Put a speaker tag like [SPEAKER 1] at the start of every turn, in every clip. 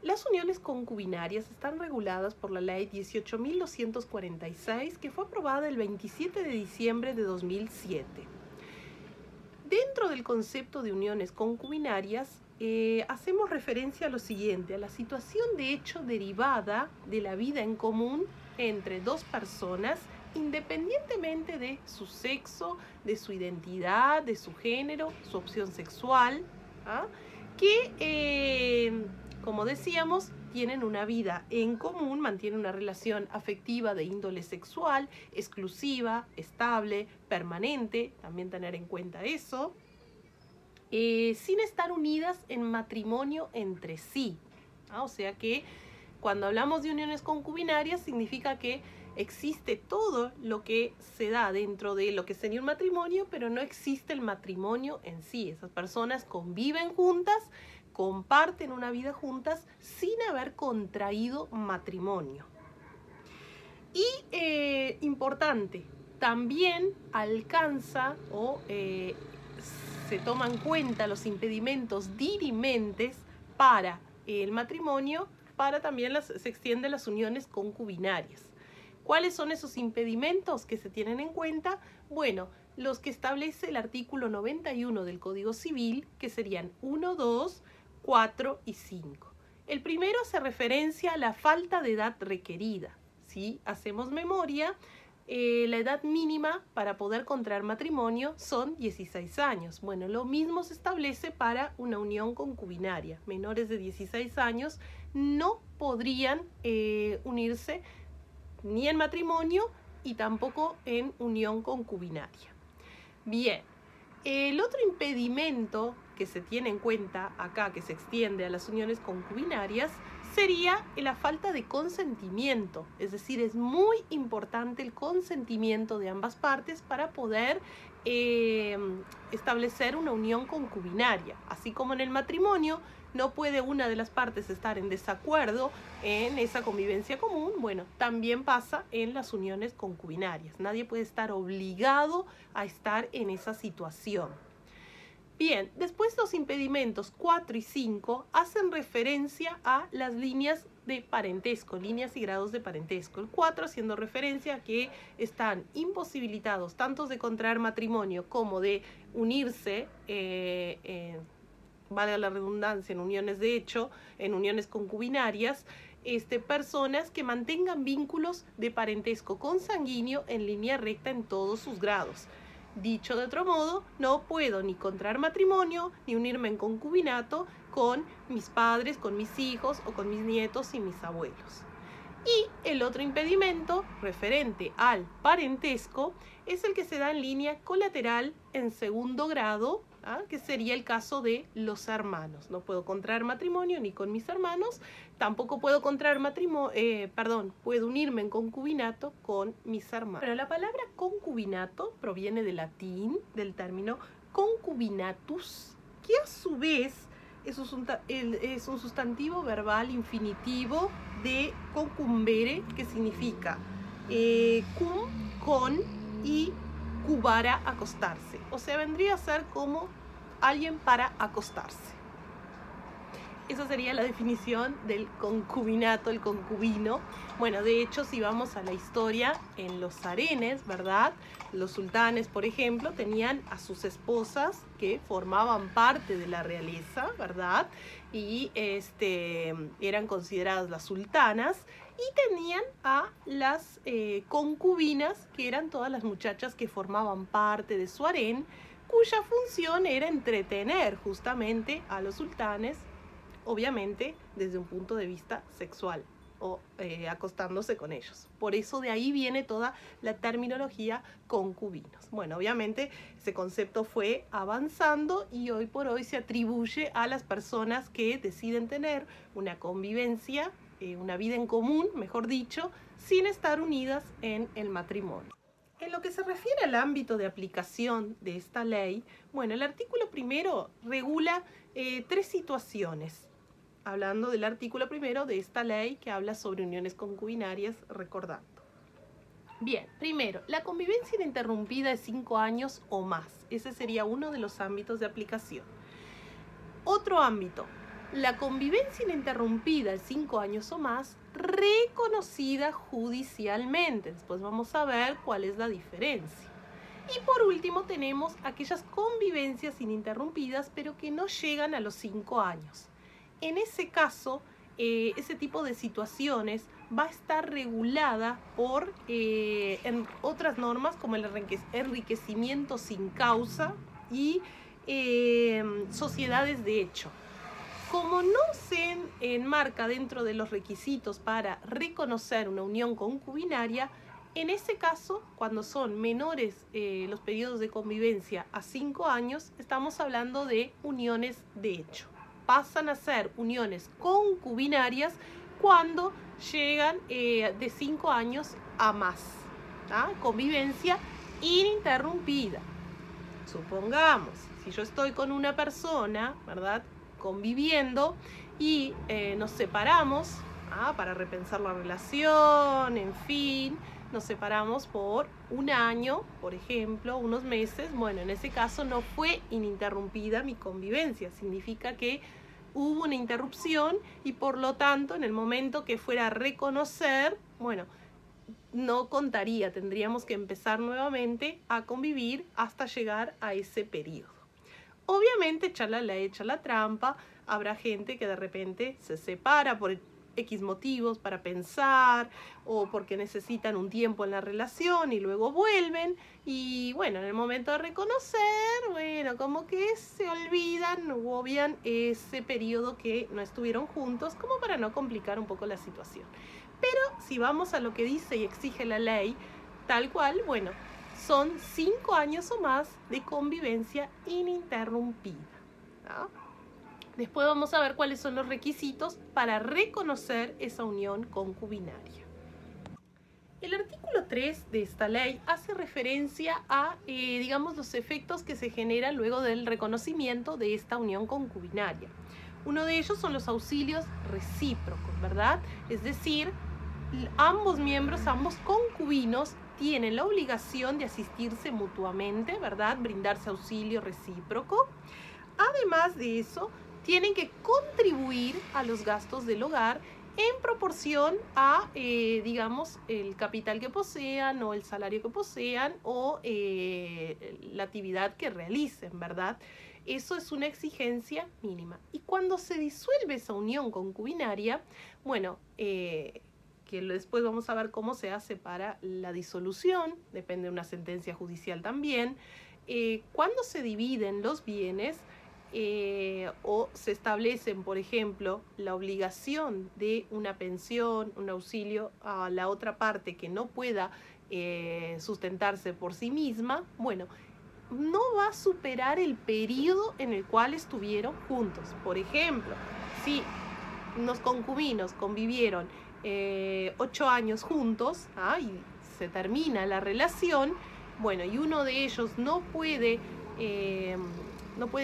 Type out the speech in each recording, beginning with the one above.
[SPEAKER 1] Las uniones concubinarias están reguladas por la Ley 18.246, que fue aprobada el 27 de diciembre de 2007. Dentro del concepto de uniones concubinarias, hacemos referencia a lo siguiente: a la situación de hecho derivada de la vida en común entre dos personas, independientemente de su sexo, de su identidad, de su género, su opción sexual, que, como decíamos, tienen una vida en común, mantienen una relación afectiva de índole sexual, exclusiva, estable, permanente, también tener en cuenta eso, sin estar unidas en matrimonio entre sí. O sea que cuando hablamos de uniones concubinarias significa que existe todo lo que se da dentro de lo que sería un matrimonio, pero no existe el matrimonio en sí. Esas personas conviven juntas, comparten una vida juntas sin haber contraído matrimonio. Y importante, también alcanza o se toman en cuenta los impedimentos dirimentes para el matrimonio, para también se extienden las uniones concubinarias. ¿Cuáles son esos impedimentos que se tienen en cuenta? Bueno, los que establece el artículo 91 del Código Civil, que serían 1, 2, 4 y 5. El primero hace referencia a la falta de edad requerida. Si hacemos memoria, la edad mínima para poder contraer matrimonio son 16 años. Bueno, lo mismo se establece para una unión concubinaria. Menores de 16 años no podrían unirse ni en matrimonio y tampoco en unión concubinaria. Bien, el otro impedimento que se tiene en cuenta acá, que se extiende a las uniones concubinarias, sería la falta de consentimiento. Es decir, es muy importante el consentimiento de ambas partes para poder establecer una unión concubinaria. Así como en el matrimonio no puede una de las partes estar en desacuerdo en esa convivencia común, bueno, también pasa en las uniones concubinarias. Nadie puede estar obligado a estar en esa situación. Bien, después los impedimentos 4 y 5 hacen referencia a las líneas de parentesco, líneas y grados de parentesco. El 4 haciendo referencia a que están imposibilitados tanto de contraer matrimonio como de unirse, valga la redundancia, en uniones de hecho, en uniones concubinarias, personas que mantengan vínculos de parentesco consanguíneo en línea recta en todos sus grados. Dicho de otro modo, no puedo ni contraer matrimonio ni unirme en concubinato con mis padres, con mis hijos o con mis nietos y mis abuelos. Y el otro impedimento referente al parentesco es el que se da en línea colateral en segundo grado, que sería el caso de los hermanos. No puedo contraer matrimonio ni con mis hermanos, tampoco puedo contraer puedo unirme en concubinato con mis hermanos. Pero la palabra concubinato proviene del latín, del término concubinatus, que a su vez es un sustantivo verbal infinitivo de concumbere, que significa cum, con, y cubara, acostarse. O sea, vendría a ser como alguien para acostarse. Esa sería la definición del concubinato, el concubino. Bueno, de hecho, si vamos a la historia, en los harenes, ¿verdad? Los sultanes, por ejemplo, tenían a sus esposas que formaban parte de la realeza, ¿verdad? Y eran consideradas las sultanas, y tenían a las concubinas, que eran todas las muchachas que formaban parte de su harén, cuya función era entretener justamente a los sultanes, obviamente desde un punto de vista sexual o acostándose con ellos. Por eso de ahí viene toda la terminología concubinos. Bueno, obviamente ese concepto fue avanzando y hoy por hoy se atribuye a las personas que deciden tener una convivencia, una vida en común, mejor dicho, sin estar unidas en el matrimonio. En lo que se refiere al ámbito de aplicación de esta ley, bueno, el artículo primero regula 3 situaciones. Hablando del artículo primero de esta ley que habla sobre uniones concubinarias, recordando. Bien, primero, la convivencia ininterrumpida de 5 años o más. Ese sería uno de los ámbitos de aplicación. Otro ámbito, la convivencia ininterrumpida de 5 años o más reconocida judicialmente. Después vamos a ver cuál es la diferencia. Y por último tenemos aquellas convivencias ininterrumpidas pero que no llegan a los 5 años. En ese caso, ese tipo de situaciones va a estar regulada por en otras normas como el enriquecimiento sin causa y sociedades de hecho. Como no se enmarca dentro de los requisitos para reconocer una unión concubinaria, en ese caso, cuando son menores los periodos de convivencia a 5 años, estamos hablando de uniones de hecho. Pasan a ser uniones concubinarias cuando llegan de 5 años a más. Convivencia ininterrumpida. Supongamos, si yo estoy con una persona, ¿verdad?, conviviendo y nos separamos para repensar la relación, en fin, nos separamos por un año, por ejemplo, unos meses. Bueno, en ese caso no fue ininterrumpida mi convivencia, significa que hubo una interrupción y por lo tanto en el momento que fuera a reconocer, bueno, no contaría, tendríamos que empezar nuevamente a convivir hasta llegar a ese periodo. Obviamente, echa la trampa, habrá gente que de repente se separa por X motivos para pensar o porque necesitan un tiempo en la relación y luego vuelven y bueno, en el momento de reconocer, bueno, como que se olvidan o obvian ese periodo que no estuvieron juntos como para no complicar un poco la situación. Pero si vamos a lo que dice y exige la ley, tal cual, bueno, son 5 años o más de convivencia ininterrumpida. Después vamos a ver cuáles son los requisitos para reconocer esa unión concubinaria. El artículo 3 de esta ley hace referencia a, digamos, los efectos que se generan luego del reconocimiento de esta unión concubinaria. Uno de ellos son los auxilios recíprocos, ¿verdad? Es decir, ambos miembros, ambos concubinos, tienen la obligación de asistirse mutuamente, ¿verdad? Brindarse auxilio recíproco. Además de eso, tienen que contribuir a los gastos del hogar en proporción a, digamos, el capital que posean o el salario que posean o la actividad que realicen, ¿verdad? Eso es una exigencia mínima. Y cuando se disuelve esa unión concubinaria, bueno, que después vamos a ver cómo se hace para la disolución, depende de una sentencia judicial también. Cuando se dividen los bienes o se establecen, por ejemplo, la obligación de una pensión, un auxilio a la otra parte que no pueda sustentarse por sí misma, bueno, no va a superar el periodo en el cual estuvieron juntos. Por ejemplo, si unos concubinos convivieron 8 años juntos y se termina la relación, bueno, y uno de ellos no puede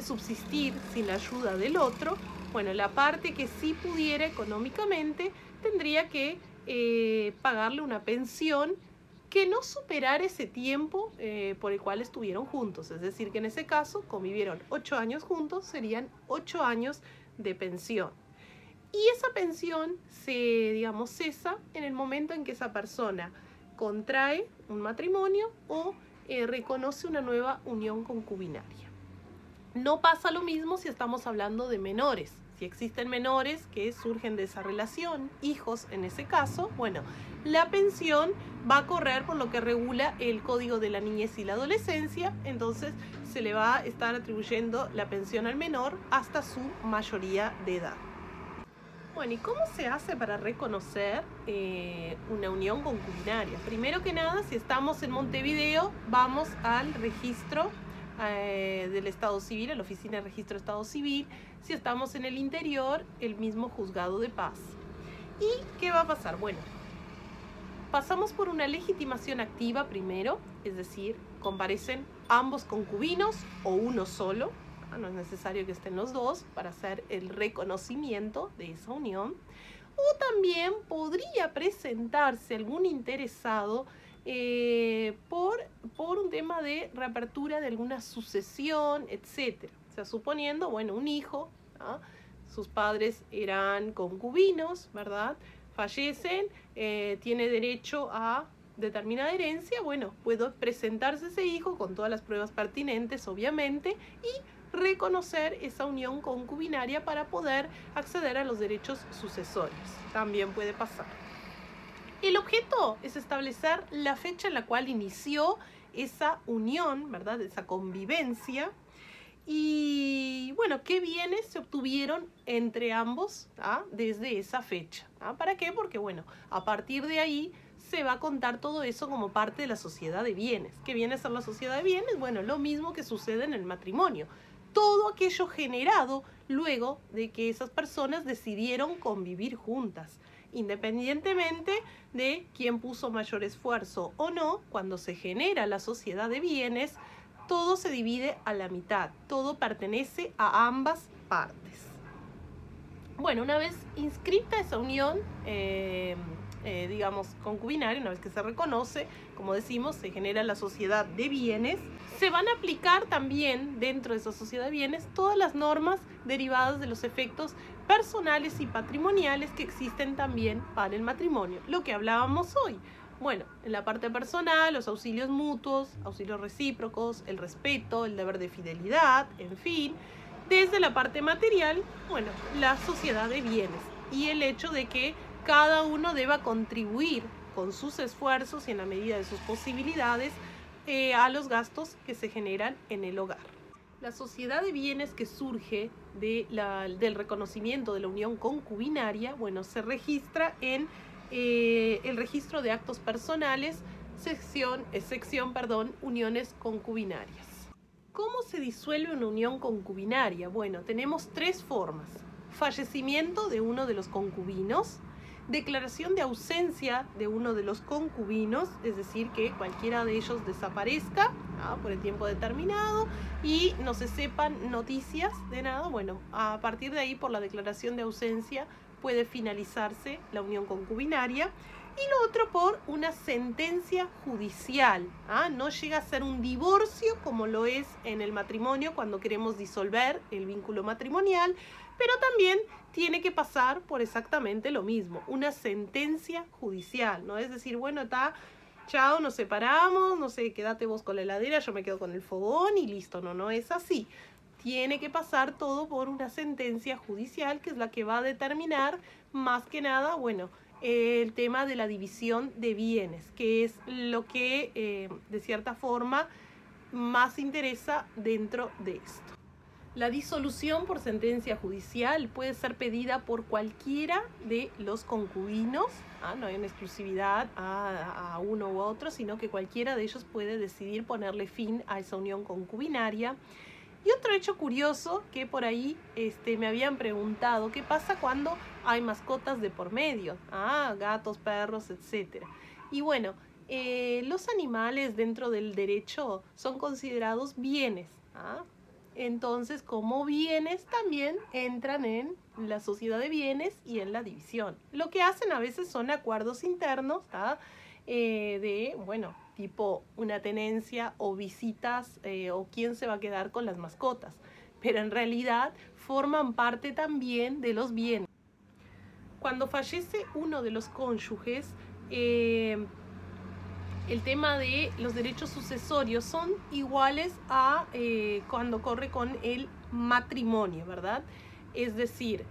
[SPEAKER 1] subsistir sin la ayuda del otro, bueno, la parte que sí pudiera económicamente tendría que pagarle una pensión que no superara ese tiempo por el cual estuvieron juntos. Es decir, que en ese caso convivieron 8 años juntos, serían 8 años de pensión. Y esa pensión digamos, cesa en el momento en que esa persona contrae un matrimonio o reconoce una nueva unión concubinaria. No pasa lo mismo si estamos hablando de menores. Si existen menores que surgen de esa relación, hijos en ese caso, bueno, la pensión va a correr por lo que regula el Código de la Niñez y la Adolescencia, entonces se le va a estar atribuyendo la pensión al menor hasta su mayoría de edad. Bueno, ¿y cómo se hace para reconocer una unión concubinaria? Primero que nada, si estamos en Montevideo, vamos al registro del Estado Civil, a la Oficina de Registro de Estado Civil. Si estamos en el interior, el mismo Juzgado de Paz. ¿Y qué va a pasar? Bueno, pasamos por una legitimación activa primero, es decir, comparecen ambos concubinos o uno solo. No es necesario que estén los dos para hacer el reconocimiento de esa unión. O también podría presentarse algún interesado por un tema de reapertura de alguna sucesión, etc. O sea, suponiendo, bueno, un hijo, sus padres eran concubinos, ¿verdad? Fallecen, tiene derecho a determinada herencia, bueno, puede presentarse ese hijo con todas las pruebas pertinentes, obviamente, y reconocer esa unión concubinaria para poder acceder a los derechos sucesorios. También puede pasar. El objeto es establecer la fecha en la cual inició esa unión, ¿verdad? Esa convivencia. Y bueno, ¿qué bienes se obtuvieron entre ambos desde esa fecha? ¿Para qué? Porque bueno, a partir de ahí se va a contar todo eso como parte de la sociedad de bienes. ¿Qué viene a ser la sociedad de bienes? Bueno, lo mismo que sucede en el matrimonio. Todo aquello generado luego de que esas personas decidieron convivir juntas. Independientemente de quién puso mayor esfuerzo o no, cuando se genera la sociedad de bienes, todo se divide a la mitad, todo pertenece a ambas partes. Bueno, una vez inscrita esa unión, digamos, concubinaria, una vez que se reconoce, como decimos, se genera la sociedad de bienes, se van a aplicar también dentro de esa sociedad de bienes todas las normas derivadas de los efectos personales y patrimoniales que existen también para el matrimonio, lo que hablábamos hoy. Bueno, en la parte personal, los auxilios mutuos, auxilios recíprocos, el respeto, el deber de fidelidad, en fin. Desde la parte material, bueno, la sociedad de bienes y el hecho de que cada uno deba contribuir con sus esfuerzos y en la medida de sus posibilidades a los gastos que se generan en el hogar. La sociedad de bienes que surge del reconocimiento de la unión concubinaria, bueno, se registra en el registro de actos personales, sección, uniones concubinarias. ¿Cómo se disuelve una unión concubinaria? Bueno, tenemos tres formas: fallecimiento de uno de los concubinos, declaración de ausencia de uno de los concubinos, es decir, que cualquiera de ellos desaparezca por el tiempo determinado y no se sepan noticias de nada. Bueno, a partir de ahí, por la declaración de ausencia, puede finalizarse la unión concubinaria. Y lo otro por una sentencia judicial. No llega a ser un divorcio como lo es en el matrimonio cuando queremos disolver el vínculo matrimonial, pero también tiene que pasar por exactamente lo mismo, una sentencia judicial, ¿no? Es decir, bueno, chao, nos separamos, no sé, quédate vos con la heladera, yo me quedo con el fogón y listo. No es así. Tiene que pasar todo por una sentencia judicial, que es la que va a determinar más que nada, bueno, el tema de la división de bienes, que es lo que de cierta forma más interesa dentro de esto. La disolución por sentencia judicial puede ser pedida por cualquiera de los concubinos, no hay una exclusividad a uno u otro, sino que cualquiera de ellos puede decidir ponerle fin a esa unión concubinaria. Y otro hecho curioso que por ahí me habían preguntado, ¿qué pasa cuando hay mascotas de por medio? Gatos, perros, etc. Y bueno, los animales dentro del derecho son considerados bienes. Entonces, como bienes también entran en la sociedad de bienes y en la división. Lo que hacen a veces son acuerdos internos, bueno, tipo una tenencia o visitas o quién se va a quedar con las mascotas, pero en realidad forman parte también de los bienes. Cuando fallece uno de los cónyuges, el tema de los derechos sucesorios son iguales a cuando corre con el matrimonio, ¿verdad? Es decir,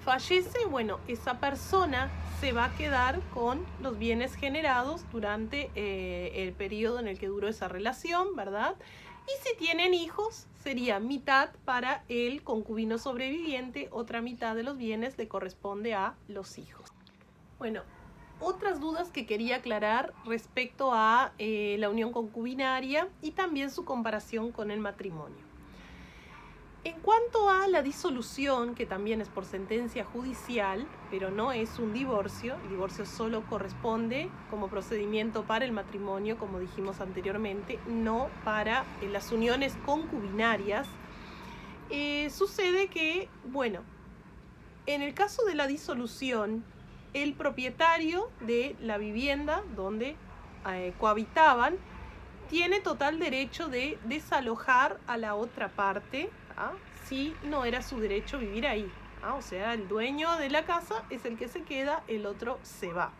[SPEAKER 1] fallece, bueno, esa persona se va a quedar con los bienes generados durante el periodo en el que duró esa relación, ¿verdad? Y si tienen hijos, sería mitad para el concubino sobreviviente, otra mitad de los bienes le corresponde a los hijos. Bueno, otras dudas que quería aclarar respecto a la unión concubinaria y también su comparación con el matrimonio. En cuanto a la disolución, que también es por sentencia judicial, pero no es un divorcio, el divorcio solo corresponde como procedimiento para el matrimonio, como dijimos anteriormente, no para las uniones concubinarias. Sucede que, bueno, en el caso de la disolución, el propietario de la vivienda donde cohabitaban tiene total derecho de desalojar a la otra parte, si no era su derecho vivir ahí. O sea, el dueño de la casa es el que se queda, el otro se va.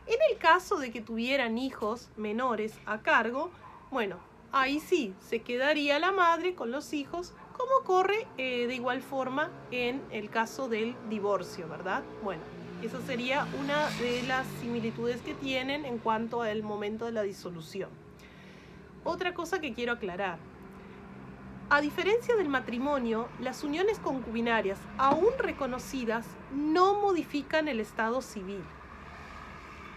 [SPEAKER 1] En el caso de que tuvieran hijos menores a cargo, bueno, ahí sí, se quedaría la madre con los hijos, como ocurre de igual forma en el caso del divorcio, ¿verdad? Bueno, esa sería una de las similitudes que tienen en cuanto al momento de la disolución. Otra cosa que quiero aclarar. A diferencia del matrimonio, las uniones concubinarias, aún reconocidas, no modifican el estado civil.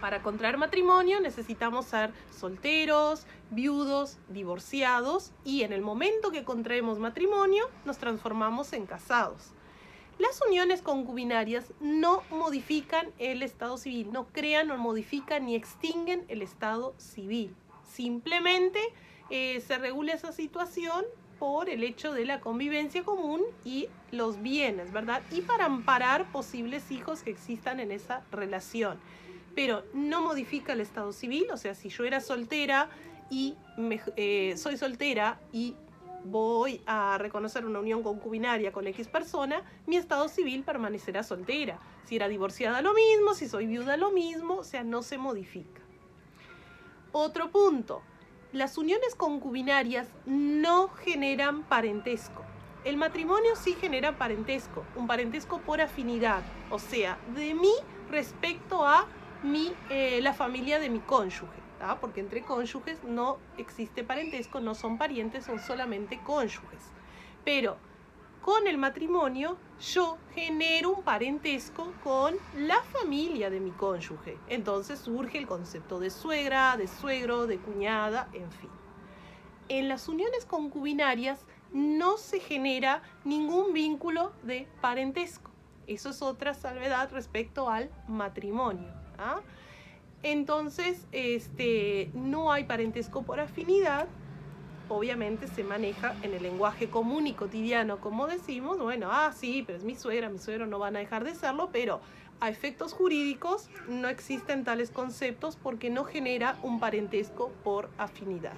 [SPEAKER 1] Para contraer matrimonio necesitamos ser solteros, viudos, divorciados y en el momento que contraemos matrimonio nos transformamos en casados. Las uniones concubinarias no modifican el estado civil, no crean o modifican ni extinguen el estado civil. Simplemente se regula esa situación por el hecho de la convivencia común y los bienes, ¿verdad? Y para amparar posibles hijos que existan en esa relación. Pero no modifica el estado civil, o sea, si yo era soltera y soy soltera y voy a reconocer una unión concubinaria con X persona, mi estado civil permanecerá soltera. Si era divorciada, lo mismo, si soy viuda, lo mismo, o sea, no se modifica. Otro punto, las uniones concubinarias no generan parentesco. El matrimonio sí genera parentesco, un parentesco por afinidad, o sea, de mí respecto a la familia de mi cónyuge, porque entre cónyuges no existe parentesco, no son parientes, son solamente cónyuges. Pero con el matrimonio yo genero un parentesco con la familia de mi cónyuge. Entonces surge el concepto de suegra, de suegro, de cuñada, en fin. En las uniones concubinarias no se genera ningún vínculo de parentesco. Eso es otra salvedad respecto al matrimonio. Entonces, no hay parentesco por afinidad. Obviamente se maneja en el lenguaje común y cotidiano, como decimos, bueno, sí, pero es mi suegra, mi suegro no van a dejar de serlo, pero a efectos jurídicos no existen tales conceptos porque no genera un parentesco por afinidad.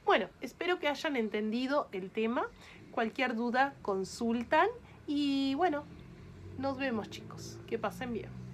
[SPEAKER 1] Bueno, espero que hayan entendido el tema. Cualquier duda consultan y bueno, nos vemos chicos, que pasen bien.